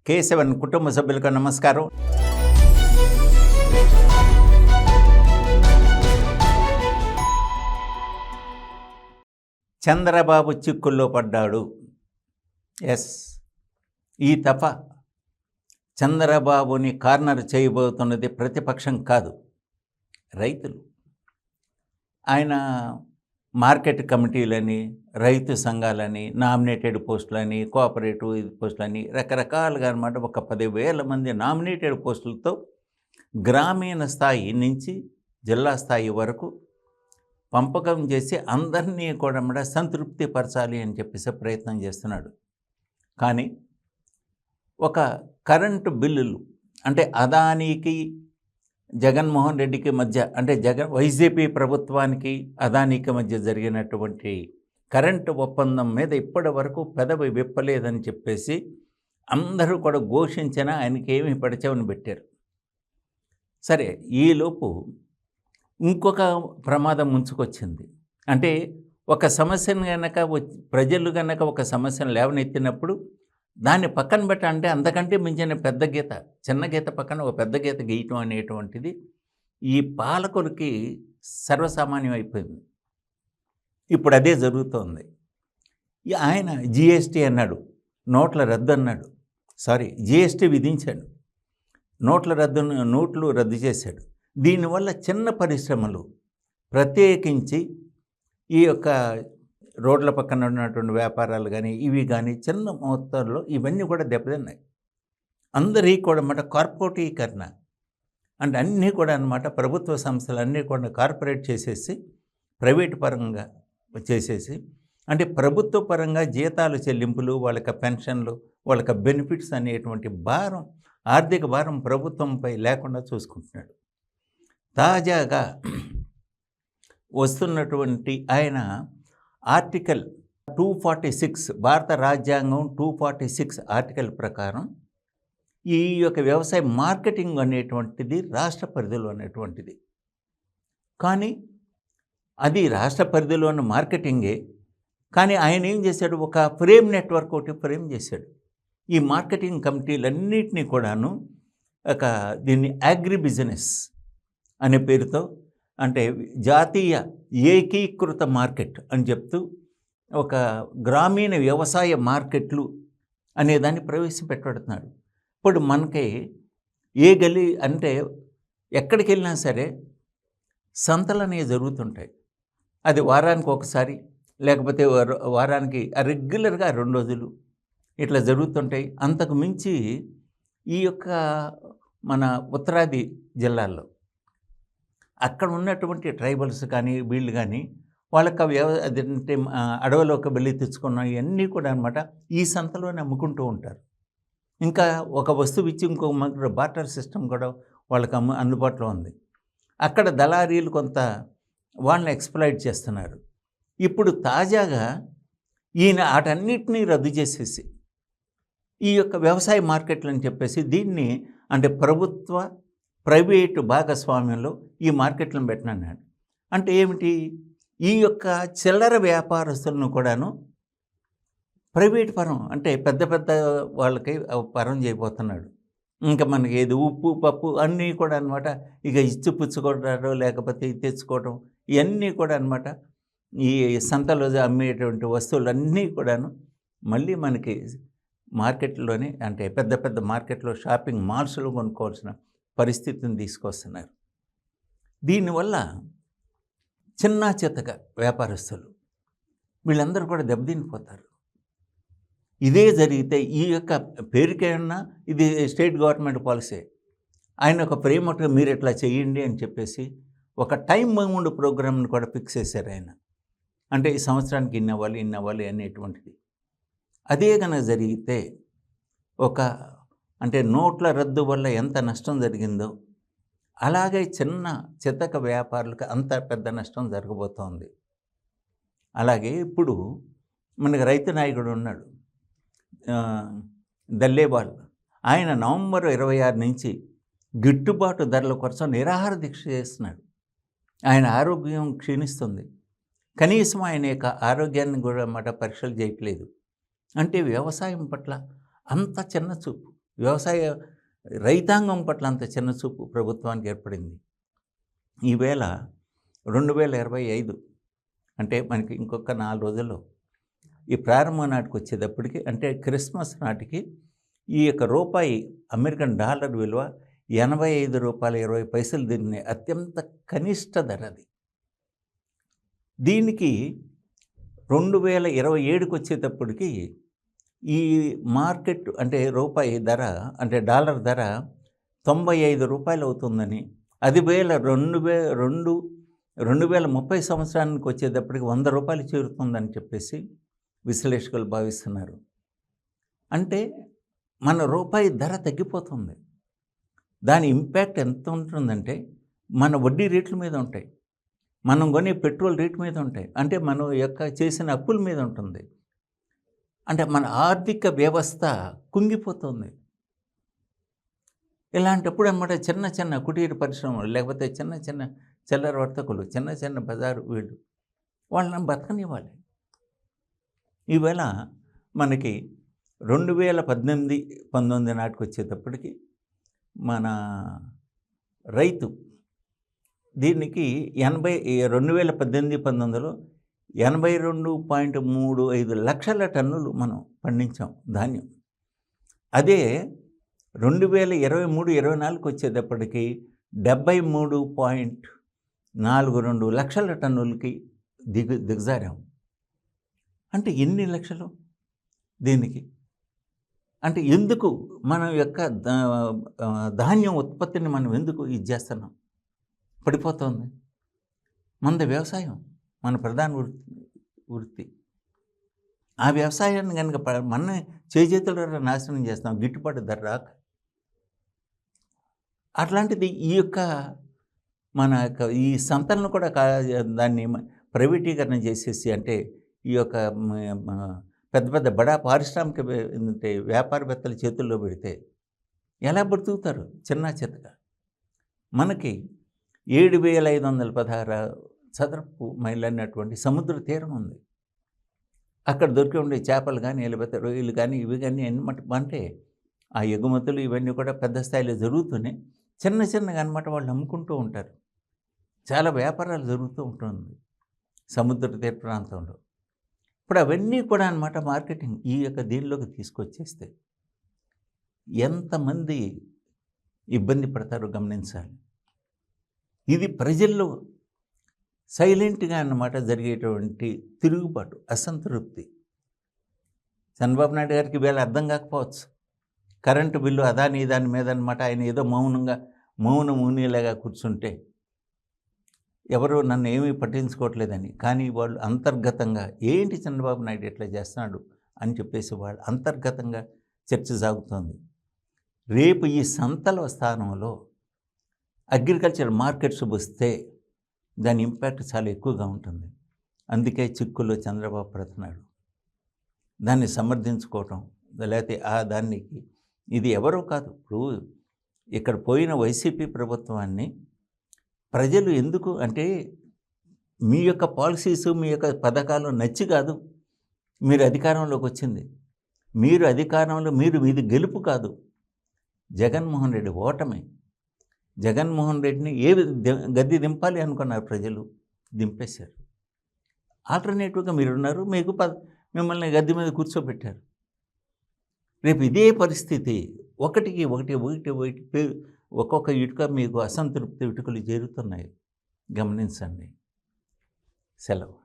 K7 కుటుంబ సభ్యులకు నమస్కారం. చంద్రబాబు చిక్కుల్లో పడ్డాడు. ఎస్, ఈ దఫా చంద్రబాబుని కార్నర్ చేయబోతున్నది ప్రతిపక్షం కాదు, రైతులు. ఆయన మార్కెట్ కమిటీలని, రైతు సంఘాలని, నామినేటెడ్ పోస్టులని, కోఆపరేటివ్ పోస్టులని రకరకాలుగా అనమాట. ఒక 10,000 మంది నామినేటెడ్ పోస్టులతో గ్రామీణ స్థాయి నుంచి జిల్లా స్థాయి వరకు పంపకం చేసి అందరినీ కూడా సంతృప్తి పరచాలి అని చెప్పేసి ప్రయత్నం చేస్తున్నాడు. కానీ ఒక కరెంటు బిల్లులు అంటే అదానీకి జగన్మోహన్ రెడ్డికి మధ్య, అంటే వైసీపీ ప్రభుత్వానికి అదానీకి మధ్య జరిగినటువంటి కరెంటు ఒప్పందం మీద ఇప్పటి వరకు పెదవి విప్పలేదని చెప్పేసి అందరూ కూడా ఘోషించినా ఆయనకి ఏమీ పడిచవని పెట్టారు. సరే, ఈలోపు ఇంకొక ప్రమాదం ముంచుకొచ్చింది. అంటే ఒక సమస్యను కనుక ప్రజలు కనుక ఒక సమస్యను లేవనెత్తినప్పుడు దాన్ని పక్కన పెట్టాలంటే అంతకంటే మించిన పెద్ద గీత, చిన్న గీత పక్కన ఒక పెద్ద గీత గీయటం అనేటువంటిది ఈ పాలకులకి సర్వసామాన్యం అయిపోయింది. ఇప్పుడు అదే జరుగుతోంది. ఆయన జిఎస్టీ అన్నాడు, నోట్ల రద్దు అన్నాడు, జిఎస్టీ విధించాడు, నోట్లు రద్దు చేశాడు. దీనివల్ల చిన్న పరిశ్రమలు, ప్రత్యేకించి ఈ యొక్క రోడ్ల పక్కన ఉన్నటువంటి వ్యాపారాలు కానీ ఇవి కానీ చిన్న మొత్తంలో ఇవన్నీ కూడా దెబ్బతిన్నాయి. అందరికీ కూడా అన్నమాట కార్పొరేటీకరణ అంటే అన్నీ కూడా అన్నమాట ప్రభుత్వ సంస్థలు అన్నీ కూడా కార్పొరేట్ చేసేసి ప్రైవేటు పరంగా చేసేసి, అంటే ప్రభుత్వ పరంగా జీతాలు చెల్లింపులు, వాళ్ళకి పెన్షన్లు, వాళ్ళకి బెనిఫిట్స్ అనేటువంటి భారం, ఆర్థిక భారం ప్రభుత్వంపై లేకుండా చూసుకుంటున్నాడు. తాజాగా వస్తున్నటువంటి ఆయన ఆర్టికల్ 246 భారత రాజ్యాంగం 246 ఆర్టికల్ ప్రకారం ఈ యొక్క వ్యవసాయ మార్కెటింగ్ అనేటువంటిది రాష్ట్ర పరిధిలో అనేటువంటిది. కానీ అది రాష్ట్ర పరిధిలో ఉన్న మార్కెటింగే. కానీ ఆయన ఏం చేశాడు, ఒక ఫ్రేమ్ నెట్వర్క్ ఒకటి ఫ్రేమ్ చేశాడు. ఈ మార్కెటింగ్ కమిటీలన్నింటినీ కూడాను దీన్ని అగ్రి బిజినెస్ అనే పేరుతో, అంటే జాతీయ ఏకీకృత మార్కెట్ అని చెప్తూ ఒక గ్రామీణ వ్యవసాయ మార్కెట్లు అనేదాన్ని ప్రవేశపెట్టుతున్నాడు. ఇప్పుడు మనకి ఏ గలి అంటే ఎక్కడికి వెళ్ళినా సరే సంతలు అనేవి జరుగుతుంటాయి. అది వారానికి ఒకసారి, లేకపోతే వారానికి రెగ్యులర్గా 2 రోజులు ఇట్లా జరుగుతుంటాయి. అంతకు మించి ఈ యొక్క మన ఉత్తరాది జిల్లాల్లో అక్కడ ఉన్నటువంటి ట్రైబల్స్ కానీ వీళ్ళు కానీ వాళ్ళకి అదేంటే అడవిలోకి వెళ్ళి తెచ్చుకున్న ఇవన్నీ కూడా అనమాట ఈ సంతలోనే అమ్ముకుంటూ ఉంటారు. ఇంకా ఒక వస్తువు ఇచ్చి ఇంకో బార్టర్ సిస్టమ్ కూడా వాళ్ళకి అందుబాటులో ఉంది. అక్కడ దళారీలు కొంత వాళ్ళని ఎక్స్ప్లాయిట్ చేస్తున్నారు. ఇప్పుడు తాజాగా ఈయన వాటన్నిటినీ రద్దు చేసేసి ఈ యొక్క వ్యవసాయ మార్కెట్లు అని చెప్పేసి దీన్ని అంటే ప్రభుత్వ ప్రైవేటు భాగస్వామ్యంలో ఈ మార్కెట్లను పెట్టనన్నాడు. అంటే ఏమిటి, ఈ యొక్క చిల్లర వ్యాపారస్తులను కూడాను ప్రైవేట్ పరం అంటే పెద్ద పెద్ద వాళ్ళకి పరం చేయబోతున్నాడు. ఇంకా మనకి ఏది ఉప్పు పప్పు అన్నీ కూడా అనమాట ఇక ఇచ్చి పుచ్చుకోవడం, లేకపోతే తెచ్చుకోవడం, ఇవన్నీ కూడా అనమాట ఈ సంతలో అమ్మేటువంటి వస్తువులన్నీ కూడాను మళ్ళీ మనకి మార్కెట్లోనే, అంటే పెద్ద పెద్ద మార్కెట్లో షాపింగ్ మాల్స్లో కొనుక్కోవాల్సిన పరిస్థితిని తీసుకొస్తున్నారు. దీనివల్ల చిన్న చితక వ్యాపారస్తులు వీళ్ళందరూ కూడా దెబ్బతినిపోతారు. ఇదే జరిగితే ఈ యొక్క పేరుకైనా ఇది స్టేట్ గవర్నమెంట్ పాలసీ. ఆయన ఒక ఫ్రేమ్వర్క్గా మీరు ఎట్లా చేయండి అని చెప్పేసి ఒక టైం బౌండ్ ప్రోగ్రామ్ని కూడా ఫిక్స్ చేశారు ఆయన. అంటే ఈ సంవత్సరానికి ఇన్ని అవ్వాలి అనేటువంటిది. అదే కనుక జరిగితే అంటే నోట్ల రద్దు వల్ల ఎంత నష్టం జరిగిందో అలాగే చిన్న చితక వ్యాపారులకు అంత పెద్ద నష్టం జరగబోతోంది. అలాగే ఇప్పుడు మనకి రైతు నాయకుడు ఉన్నాడు దల్లేవాల్. ఆయన నవంబర్ 26 నుంచి గిట్టుబాటు ధరల కోసం నిరాహార దీక్ష చేస్తున్నాడు. ఆయన ఆరోగ్యం క్షీణిస్తుంది. కనీసం ఆయన యొక్క ఆరోగ్యాన్ని కూడా పరీక్షలు చేయట్లేదు. అంటే వ్యవసాయం పట్ల అంత చిన్న చూపు. వ్యవసాయ రైతాంగం పట్ల అంత చిన్నచూపు ప్రభుత్వానికి ఏర్పడింది. ఈవేళ 2025 అంటే మనకి ఇంకొక 4 రోజుల్లో ఈ ప్రారంభం నాటికి వచ్చేటప్పటికి, అంటే క్రిస్మస్ నాటికి ఈ యొక్క రూపాయి అమెరికన్ డాలర్ విలువ ₹85.20 దీన్ని అత్యంత కనిష్ట ధర అది. దీనికి 2027కి వచ్చేటప్పటికి ఈ మార్కెట్ అంటే రూపాయి ధర అంటే డాలర్ ధర ₹95 అవుతుందని, అది 2030 సంవత్సరానికి వచ్చేటప్పటికి ₹100 చేరుతుందని చెప్పేసి విశ్లేషకులు భావిస్తున్నారు. అంటే మన రూపాయి ధర తగ్గిపోతుంది. దాని ఇంపాక్ట్ ఎంత ఉంటుందంటే మన వడ్డీ రేట్ల మీద ఉంటాయి, మనం కొనే పెట్రోల్ రేటు మీద ఉంటాయి, అంటే మనం యొక్క చేసిన అప్పుల మీద ఉంటుంది. అంటే మన ఆర్థిక వ్యవస్థ కుంగిపోతుంది. ఇలాంటప్పుడు అన్నమాట చిన్న చిన్న కుటీర పరిశ్రమలు, లేకపోతే చిన్న చిన్న చిల్లర వర్తకులు, చిన్న చిన్న బజారు వీళ్ళు, వాళ్ళని బతకనివ్వాలి. ఈవేళ మనకి 2018-19 నాటికి వచ్చేటప్పటికి మన రైతు దీనికి 2018-19లో 82.35 లక్షల టన్నులు మనం పండించాం ధాన్యం. అదే 2023-24కి వచ్చేటప్పటికి 73.42 లక్షల టన్నులకి దిగజారాం. అంటే ఎన్ని లక్షలు దీనికి? అంటే ఎందుకు మన యొక్క ధాన్యం ఉత్పత్తిని మనం ఎందుకు ఇది చేస్తున్నాం? పడిపోతుంది. మనది వ్యవసాయం, మన ప్రధాన వృత్తి. ఆ వ్యవసాయాన్ని కనుక మన చేజేతుల నాశనం చేస్తాం, గిట్టుబాటు ధర రాక. అట్లాంటిది ఈ యొక్క మన యొక్క ఈ సంతలను కూడా దాన్ని ప్రైవేటీకరణ చేసేసి, అంటే ఈ యొక్క పెద్ద పెద్ద బడా పారిశ్రామిక వ్యాపారవేత్తల చేతుల్లో పెడితే ఎలా బ్రతుకుతారు చిన్న చితక? మనకి 7,516 చదరపు మైళ్ళు అన్నటువంటి సముద్ర తీరం ఉంది. అక్కడ దొరికి ఉండే చేపలు కానీ, లేకపోతే రొయ్యలు కానీ, ఇవి కానీ అంటే ఆ ఎగుమతులు ఇవన్నీ కూడా పెద్ద స్థాయిలో జరుగుతూనే చిన్న చిన్నగా అనమాట వాళ్ళు అమ్ముకుంటూ ఉంటారు. చాలా వ్యాపారాలు జరుగుతూ ఉంటుంది సముద్ర తీర ప్రాంతంలో. ఇప్పుడు అవన్నీ కూడా అనమాట మార్కెటింగ్ ఈ యొక్క దీనిలోకి తీసుకొచ్చేస్తే ఎంతమంది ఇబ్బంది పడతారో గమనించాలి. ఇది ప్రజల్లో సైలెంట్గా అన్నమాట జరిగేటువంటి తిరుగుబాటు, అసంతృప్తి. చంద్రబాబు నాయుడు గారికి వేళ అర్థం కాకపోవచ్చు. కరెంటు బిల్లు అదాని దాని మీద అనమాట ఆయన ఏదో మౌనమునిలాగా కూర్చుంటే ఎవరు నన్ను ఏమీ పట్టించుకోవట్లేదని. కానీ వాళ్ళు అంతర్గతంగా ఏంటి చంద్రబాబు నాయుడు ఎట్లా చేస్తున్నాడు అని చెప్పేసి వాళ్ళు అంతర్గతంగా చర్చ సాగుతోంది. రేపు ఈ సంతల స్థానంలో అగ్రికల్చర్ మార్కెట్స్ వస్తే దాని ఇంపాక్ట్ చాలా ఎక్కువగా ఉంటుంది. అందుకే చిక్కుల్లో చంద్రబాబు పడుతున్నాడు. దాన్ని సమర్థించుకోవటం లేకపోతే దానికి ఇది ఎవరో కాదు. ఇప్పుడు ఇక్కడ పోయిన వైసీపీ ప్రభుత్వాన్ని ప్రజలు ఎందుకు అంటే మీ యొక్క పాలసీస్, మీ యొక్క పథకాలు నచ్చి కాదు మీరు అధికారంలోకి వచ్చింది. మీరు అధికారంలో మీది గెలుపు కాదు, జగన్మోహన్ రెడ్డి ఓటమి. జగన్మోహన్ రెడ్డిని గద్దె దింపాలి అనుకున్నారు ప్రజలు, దింపేశారు. ఆల్టర్నేటివ్గా మీరున్నారు, మీకు మిమ్మల్ని గద్దె మీద కూర్చోబెట్టారు. రేపు ఇదే పరిస్థితి ఒకటికి ఒక్కొక్క ఇటుక మీకు అసంతృప్తి ఇటుకలు చేరుతున్నాయి. గమనించండి. సెలవు.